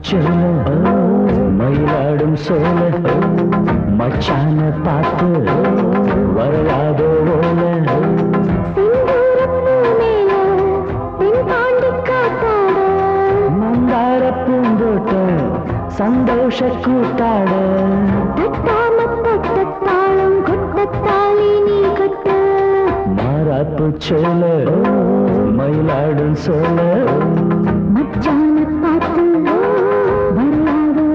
சோல மயிலாடும் சோல மச்சான பார்த்து வரையாதோ ஓல மந்தார பூந்தோட்டம் சந்தோஷ கூட்டாட தாளம் கொட்டத்தாளி நீ கட்ட மாறாப்பு சோல மயிலாடும் சோல மச்சான பார்த்து வரையாதோ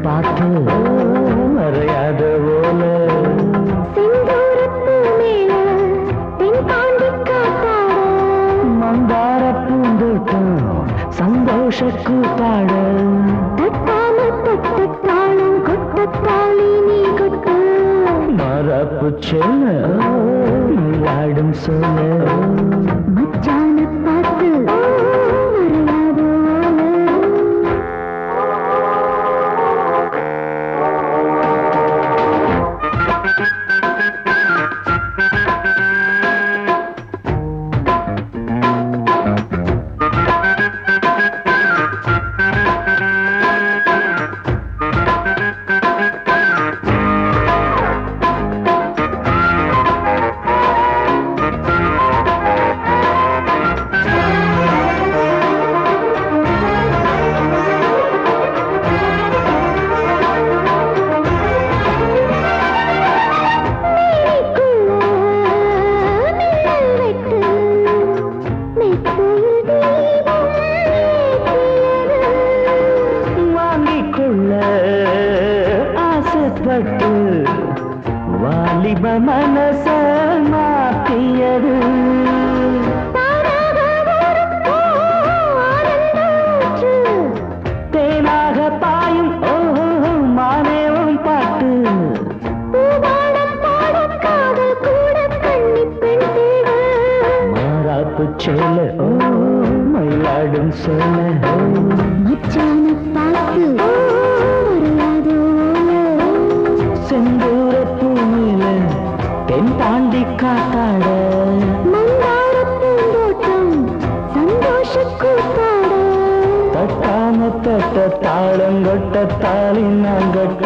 பார்த்து மறையாத ஓல மந்தார பூந்தோட்டம் சந்தோஷ கூட்டாட தாளம் கொட்டத்தாளி நீ கட்ட மரப்பு செல்ல விளையாடும் சோல மச்சான பார்த்து வரையாதோ ஆசைப்பட்டு வாலிப மனச மாற்றியது தேனாக பாயும் மானேவும் பாட்டு மாறாப்பு சேல மயிலாடும் சோல மச்சான பார்த்து வரையாதோ செந்தூர பூமியில தென் தாண்டி காத்தாட மந்தார பூந்தோட்டம் சந்தோஷ கூத்தாட தட்டாம தட்ட தாளங்கொட்ட தாளி நாங்கட்ட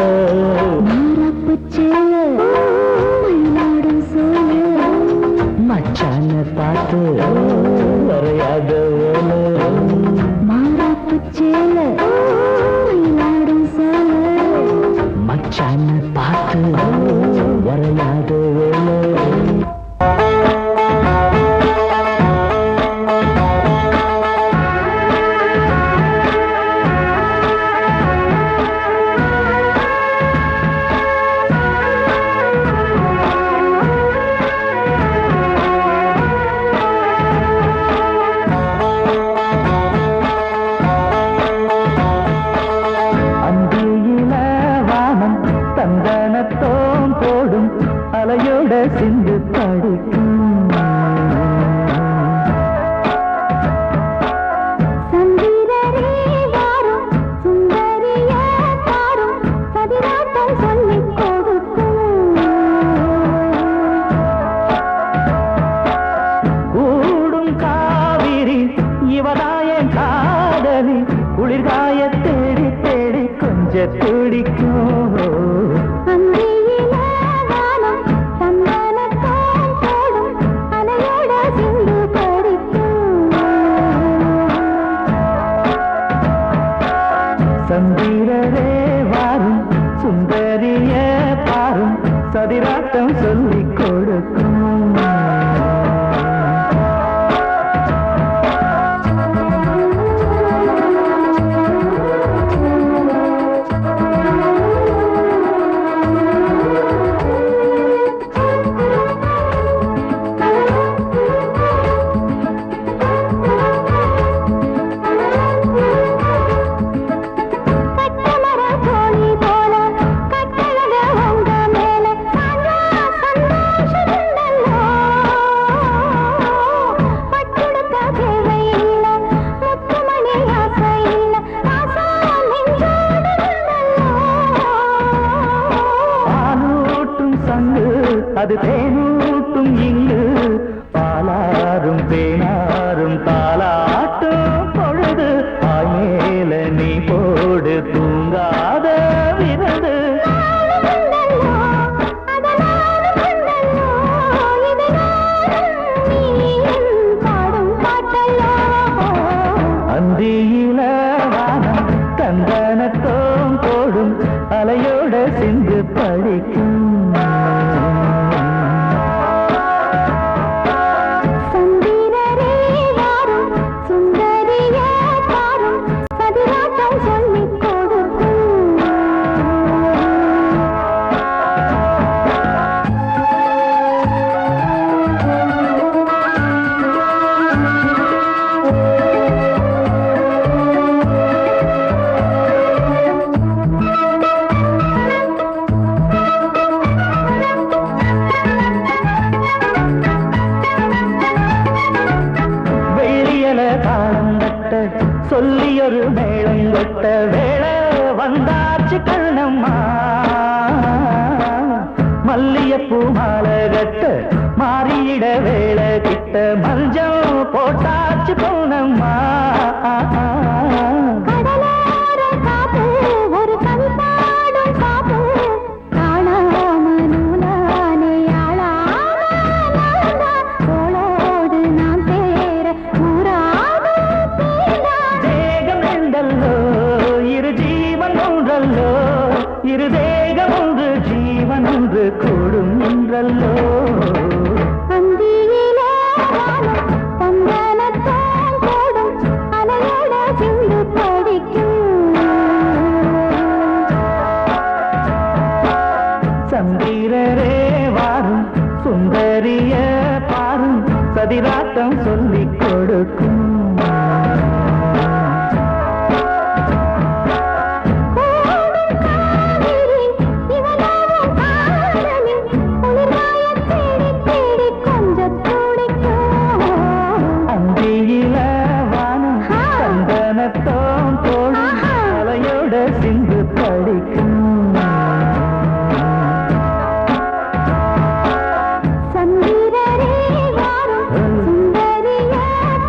மாறப்பு சேல மயிலாடும் சோல மச்சான பார்த்து வரையாத ஓல மாறப்பு சேல மயிலாடும் சோல மச்சான பார்த்து வரையாத ஓல தந்தனத்தோம் போடும் அலையோட சிந்து தடுக்கும் சந்திரரே வாரும் சுந்தரிய தாரும் சதிராட்டம் சொல்லிக் கொடுக்கும் கூடும் காவிரி இவதாய காதலி குளிர்காய தேடி தேடி கொஞ்ச துடிக்கும் சந்திரரே வாரும் சுந்தரிய பாரும் சதிராட்டம் சொல்லிக் கொடுக்கும் அது தேனூட்டும் இங்கு பாலாரும் தேனாரும் தாலாட்டும் பொழுது ஆயேல நீ போடு தூங்காத விரது அந்தியில வானம் தந்தனத்தோம் போடும் அலையோட சிந்து படிக்கும் சொல்லியொரு மேளம் கொட்ட வேளை வந்தாச்சு கண்ணம்மா மல்லியப்பூ மாலை கட்ட மாறியிட வேளை கிட்ட மஞ்சள் போட்டாச்சு பொன்னம்மா இரு தேகம் ஒன்று ஜீவன் ஒன்று கூடும் என்றல்லோ சந்திரரே வாரும் சுந்தரிய பாரும் சதிராட்டம் சொல்லிக் கொடுக்கும் அலையோட சிந்து படிக்கும் சந்திரரே வாரும் சுந்தரிய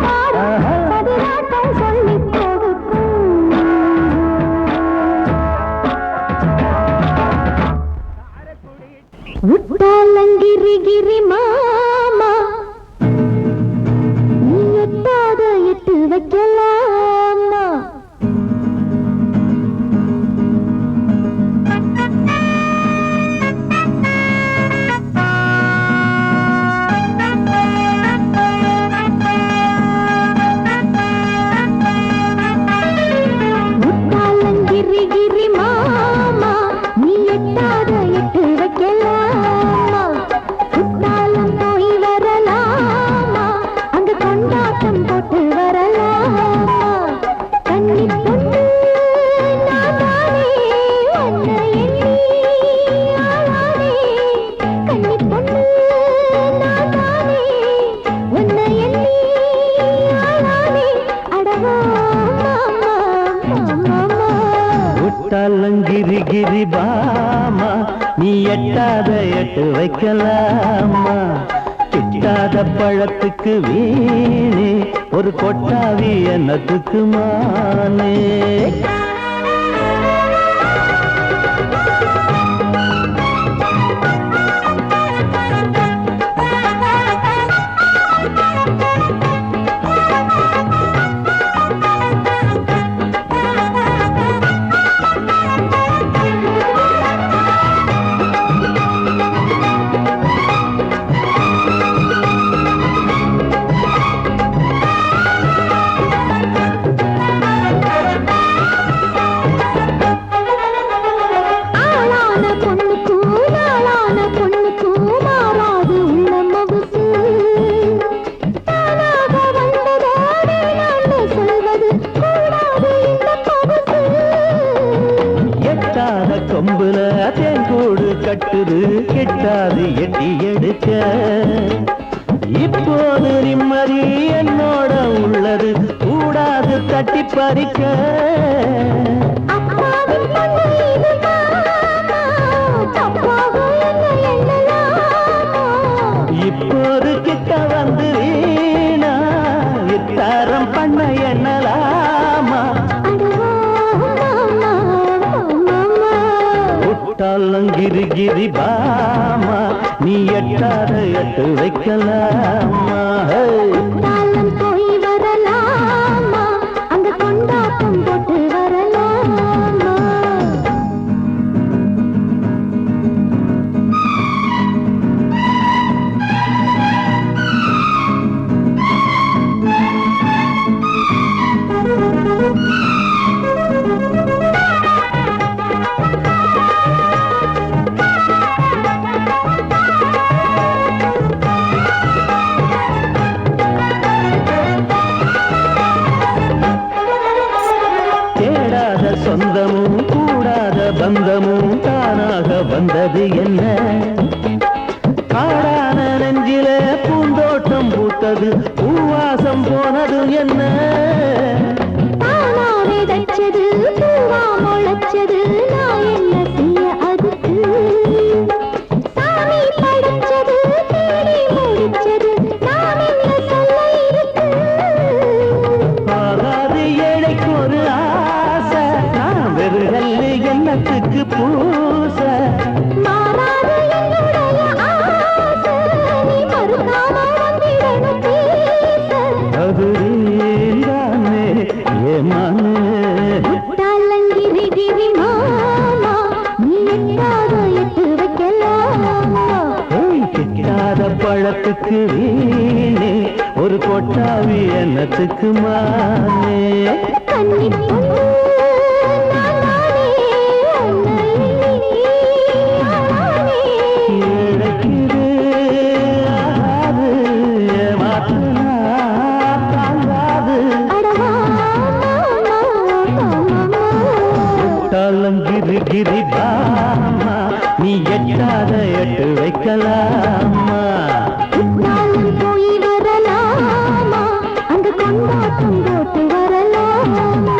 பாரும் சதிராட்டம் சொல்லிக் கொடுக்கும் உட்டாலங்கிரி கிரி மாமா நீ எட்டாத எட்டு வைக்கலாமா உட்டாலங்கிரி கிரி மாமா நீ எட்டாத எட்டு வைக்கலாமா குட்டாலம் போய் வரலாமா அங்க கொண்டாட்டம் போட்டு வரலாமா கண்ணி பொண்ணு நானே உன்னை எண்ணி ஆளானே கண்ணி பொண்ணு நானே உன்னை எண்ணி ஆளானே அடவா மாமா உட்டாலங்கிரி கிரி பாமா நீ எட்டாத எட்டு வைக்கலாமா கிட்டாத பழத்துக்கு வீணே ஒரு கொட்டாவி என்னத்துக்கு மானே கொம்புல தேங்கூடு கட்டுது கெட்டாது எட்டி எடுக்க இப்போது நிம்மதி என்னோட உள்ளது கூடாது தட்டி பறிக்க இப்போது கிட்ட வந்து வீணா இத்தாரம் பண்ண எண்ணலாமா விட்டாலங்கிரி கிரி பாமா நீ எட்டாத எட்டு வைக்கலாமா போய் வரலாமா அங்க கொண்டாட்டம் போட்டு வரலாமா சொந்தமும் கூடாத பந்தமும் தானாக வந்தது என்ன காடான நெஞ்சில பூந்தோட்டம் பூத்தது பூவாசம் போனது என்ன தச்சது பூவா முளைச்சது நான் என்ன செய்ய அதுக்கு சாமி படைச்சது தேடி முடிச்சது நாம் என்ன சொல்ல இருக்கு ஆகாது ஏழைக்கு ஒரு ஆசை நான் வெறுகல்லு எண்ணத்துக்கு பூச மாறாது என்னுடைய ஆசை நீ மறுக்காம வந்திடணும் பேச அது தானே ஏமானே விட்டாலங்கிரி கிரி மாமா நீ எட்டாத எட்டு வைக்கலாமா கிட்டாத பழத்துக்கு வீணே ஒரு கொட்டாவி எண்ணத்துக்கு மானே கன்னி பொண்ணு நானே இழக்கிது ஆகாது ஏமாத்துனா தாங்காது விட்டாலங்கிரி கிரி பாமா நீ எட்டாத எட்டு வைக்கலாமா போய் வரலாமா அங்க கொண்டாட்டம் போட்டு வரலாமா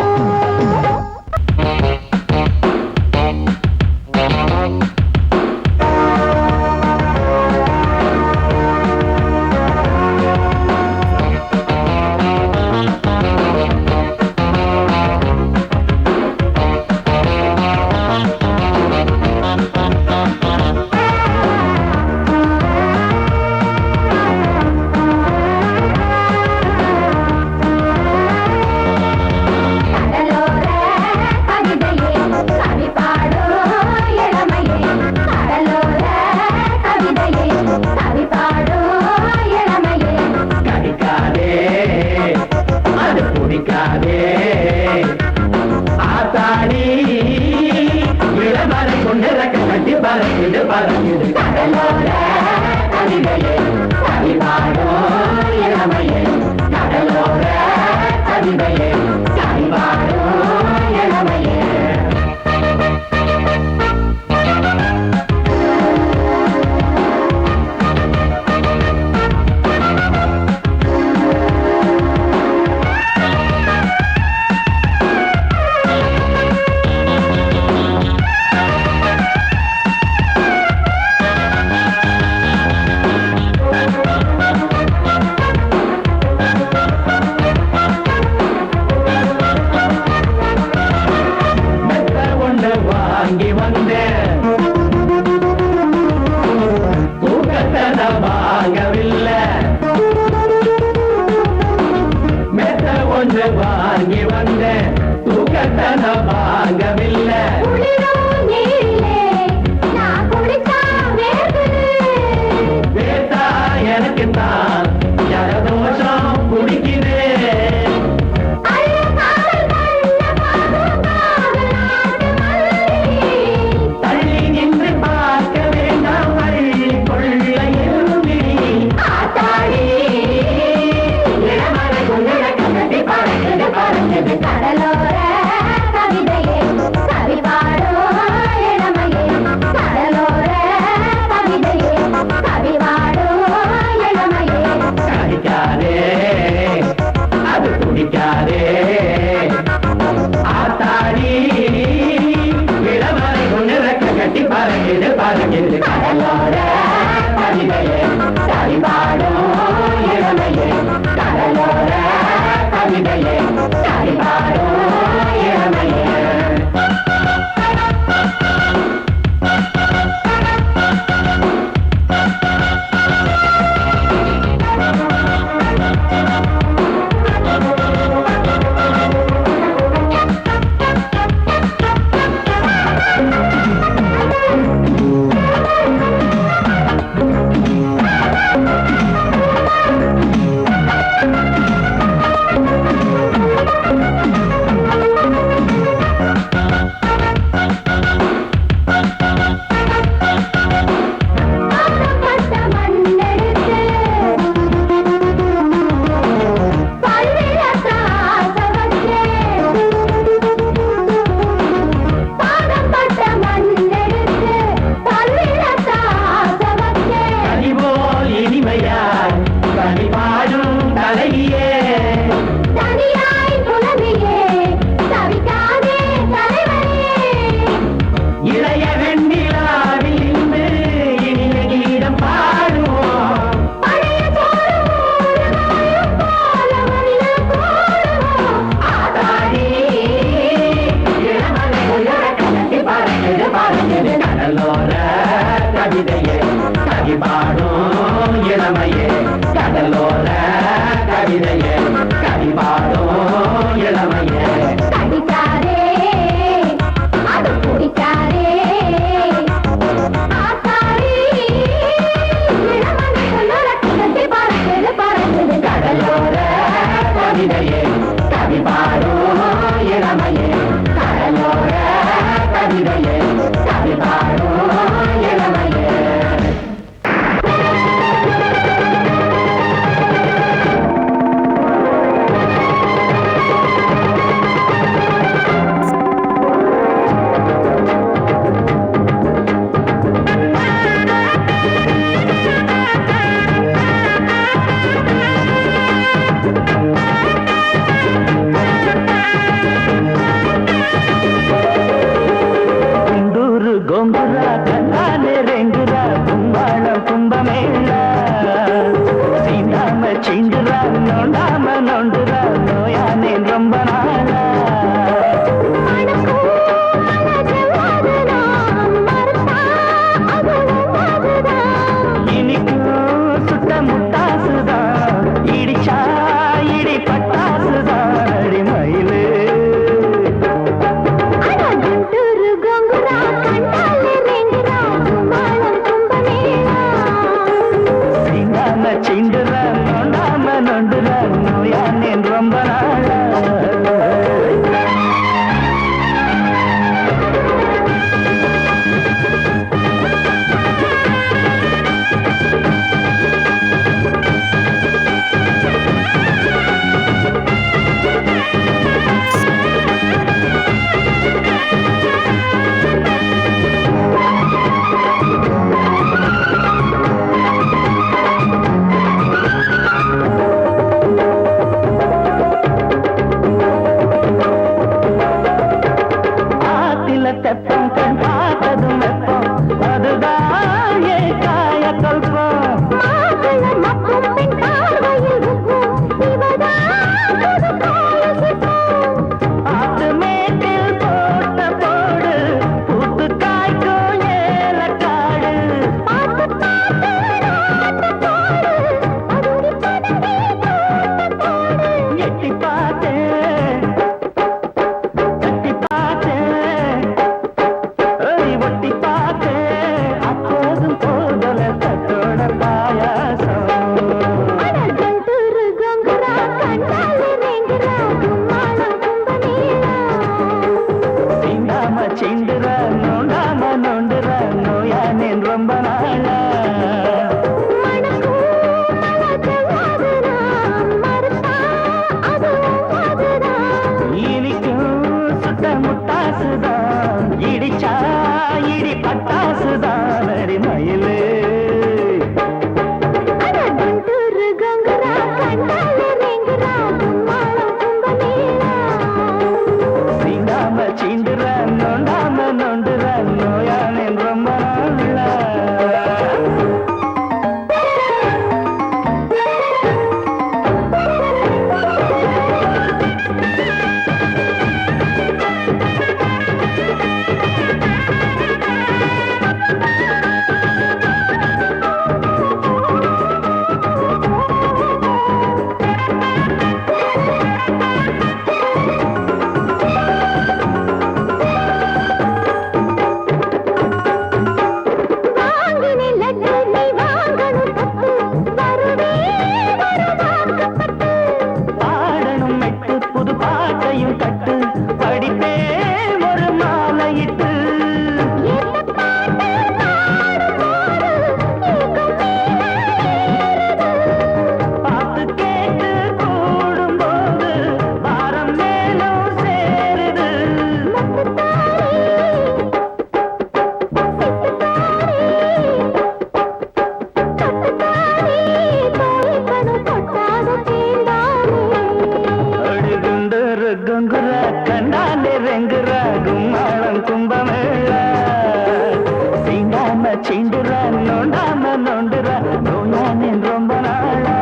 கடலோர கவிதையே கவிப்பா பறக்குது கடலோர கவிதையே சரிபாடும் இளமையே கடலோர கவிதையே சரிபாடும் இளமையே கடலோர கவிதையே கவிபாடும் இளமையே கடலோர கவிதையே கவிபாடும் இளமையே கடிக்காதே அது பிடிக்காதே ஆத்தாடி இளமனை கட்டி பறக்குது பறக்குது கடலோர கவிதையே கவிபாடும் இளமையே கடலோர கவிதையே கவிபாடும் இளமையே గొంగురా కన్నానే రెంగురా కుంభాళ కుంభమేళ சீதாம சிண்டுரா நோண்டாம நோண்டுரா நோயானே ரொம்ப நாளா இனிக்கும் சுட்ட முட்டாசுதான் இடிச்சா இடி பட்டாசுதான் அடி மயிலே கண்டாலே ரெண்டுரா குமாரம் சீண்டுற நோண்டாம நோண்டுற நோயானே ரொம்ப நாளா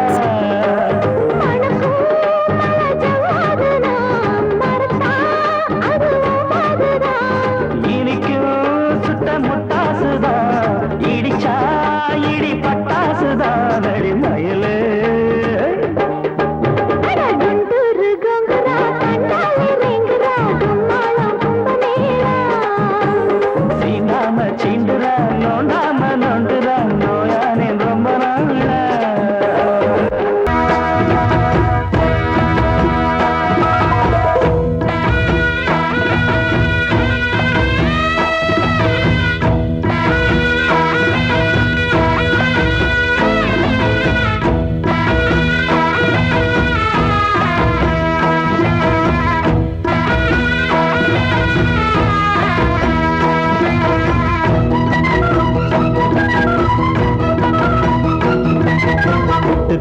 இனிக்கும் சுட்ட முட்டாசுதா இடிச்சா இடி பட்டாசுதா நடி மயிலே சீண்டாம சீண்டுற நோண்டாம நோண்டுற நோயானே ரொம்ப நாளா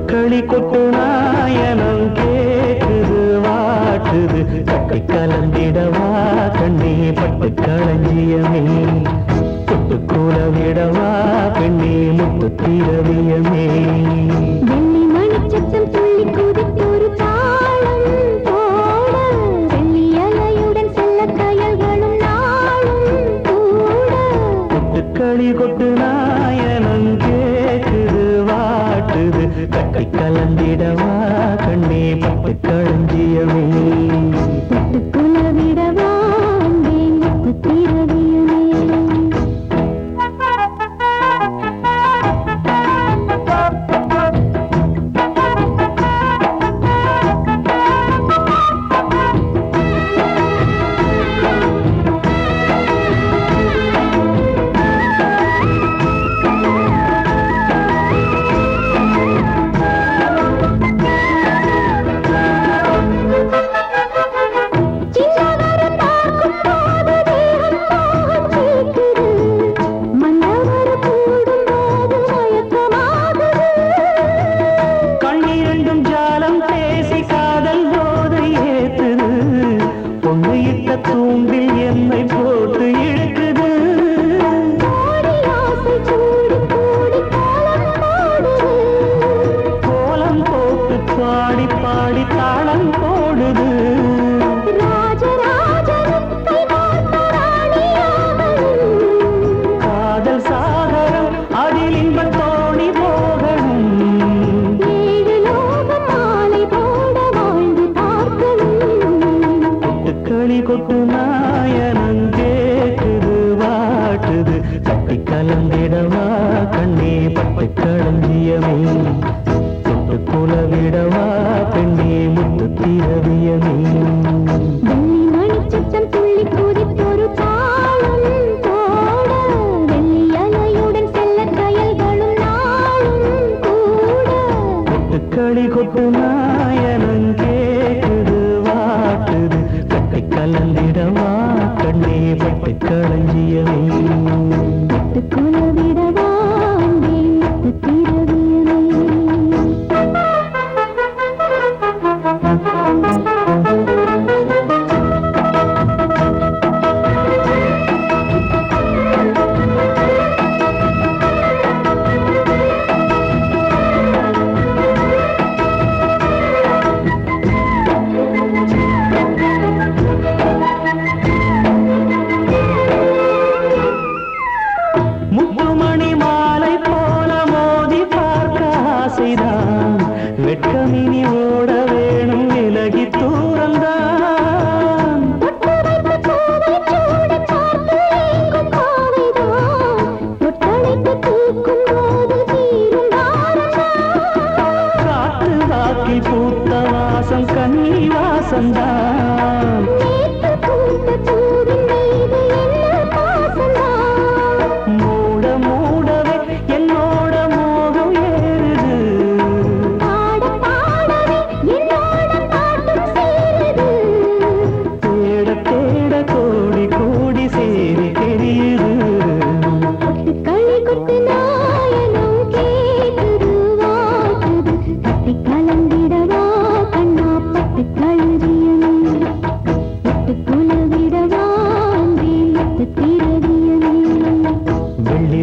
களி கொட்டு நாயனம் கேக்குது வாட்டுது கட்டி கலந்திடவா கண்ணே பட்டு களஞ்சியமே தொட்டு கூல விடவா பெண்ணே முத்து திரவியமே வெள்ளி மணிச்சத்தம் துள்ளி குதித்தொரு தாளம் போட வெள்ளி அலையுடன் செல்ல கயல்களும் நாளும் கூட களி கொட்டு நாயனம் கேக்குது வாட்டுது கட்டி கலந்திடவா கண்ணே பட்டு களஞ்சியமே தொட்டுக்குள்ள விடவா அன்பே முத்து திரவியமே கண்ணிரண்டும் ஜாலம் பேசி காதல் போதை ஏத்துது பொண்ணையிட்ட தூண்டில் என்னை போட்டு இழுக்குது கோலம் போட்டு பாடி பாடி தாளம் போடுது காதல் சாகரம் அதில் இன்பத் தோணி போகணும் களி கொட்டு நாயனம் கேக்குது வாட்டுது கட்டி கலந்திடவா கண்ணே பட்டு களஞ்சியமே தொட்டு குல விடவா பெண்ணே முத்து திரவியமே வெள்ளி மணிச்சத்தம் துள்ளி குதித்தொரு தாளம் போட வெள்ளி அலையுடன் செல்ல கயல்களும் நாளும் கூட களி கொட்டு நாயனம் கேக்குது வாட்டுது கட்டி கலந்திடவா கண்ணே பட்டு களஞ்சியமே தொட்டுக்குள்ள விடவா அன்பே முத்து முத்துமணி மாலை போல மோதி பார்க்க ஆசைதான் வெட்கமினி ஓட வேணும் விலகி தூரந்தான் காத்து வாக்கில் பூத்த வாசம் கன்னி வாசந்தான் மூட மூடவே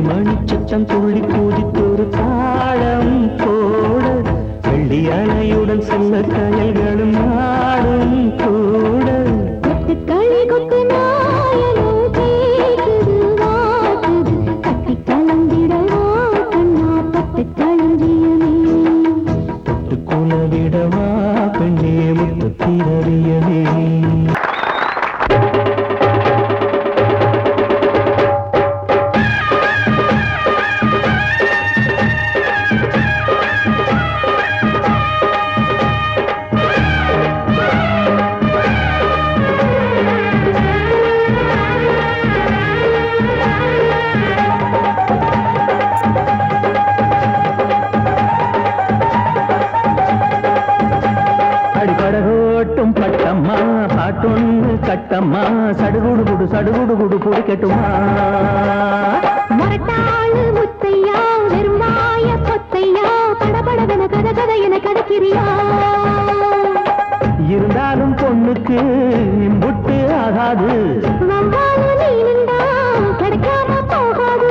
மணிச்சத்தம் துள்ளி பூஜித்தொரு தாளம் போட வெள்ளி அலையுடன் செல்ல கயல்களும் நாடும் கூட கொட்டுக்களி கொட்டு நாயனோ கேக்குது வாக்குது கட்டி கலந்திடவா கண்ணா பட்டு களஞ்சியமே தொட்டுக்குல விடவா பெண்ணே முத்து திரவியமே அடிபடகோட்டும் பட்டம்மா பாட்டொன்னு கட்டம்மா சடுகுடு குடு புடிக்கட்டுமா மரட்டாளு முத்தையா வெறுமாய பொத்தையா படபடவென கத கத என கதக்கிறியா இருந்தாலும் பொண்ணுக்கு இம்புட்டு ஆகாது வவ்வாலு நீ நின்றா கிடைக்காம போகாது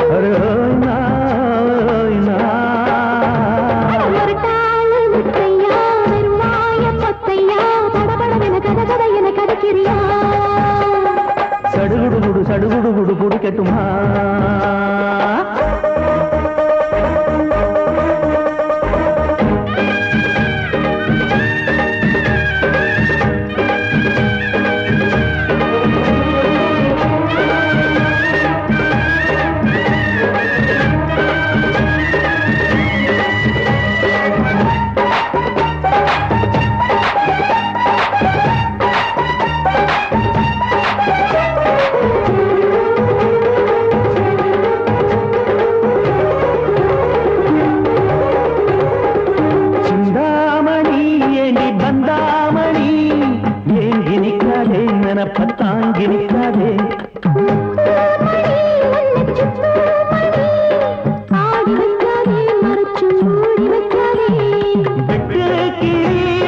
மரட்டாளு முத்தையா வெறுமாய பொத்தையா படபடவென கத கத என கதக்கிறியா சடுகுடு குடு புடிக்கட்டுமா பத்தாங்கி நிற்காதே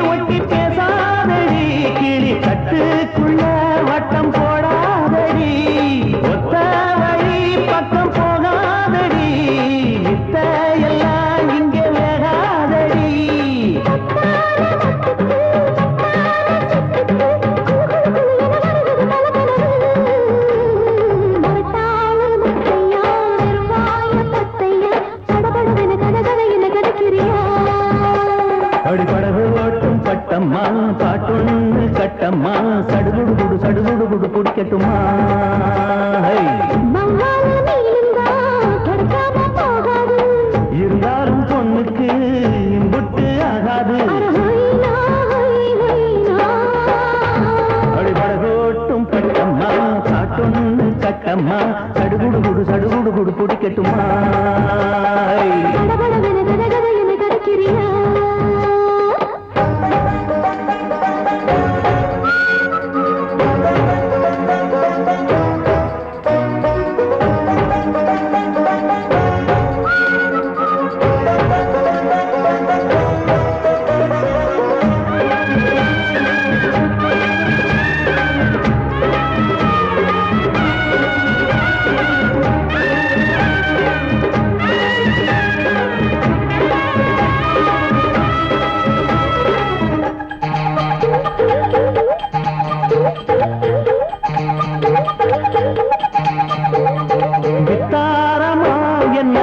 ஒட்டி பேசாதடி கிளி கட்டுக்குள்ள வட்டம் போடாதடி ஒத்த வழி பக்கம் போகாதடி வித்த எல்லாம் இங்கே வேகாதடி அடிபடகு ஓட்டும் பட்டம்மா பாட்டொன்னு கட்டம்மா சடுகுடு குடு புடிக்கட்டுமா இருந்தாலும் பொண்ணுக்கு இம்புட்டு ஆகாது அடிபடகு ஓட்டும் பட்டம்மா பாட்டொன்னு கட்டம்மா சடுகுடு குடு புடிக்கட்டுமா வித்தாரமா என்ன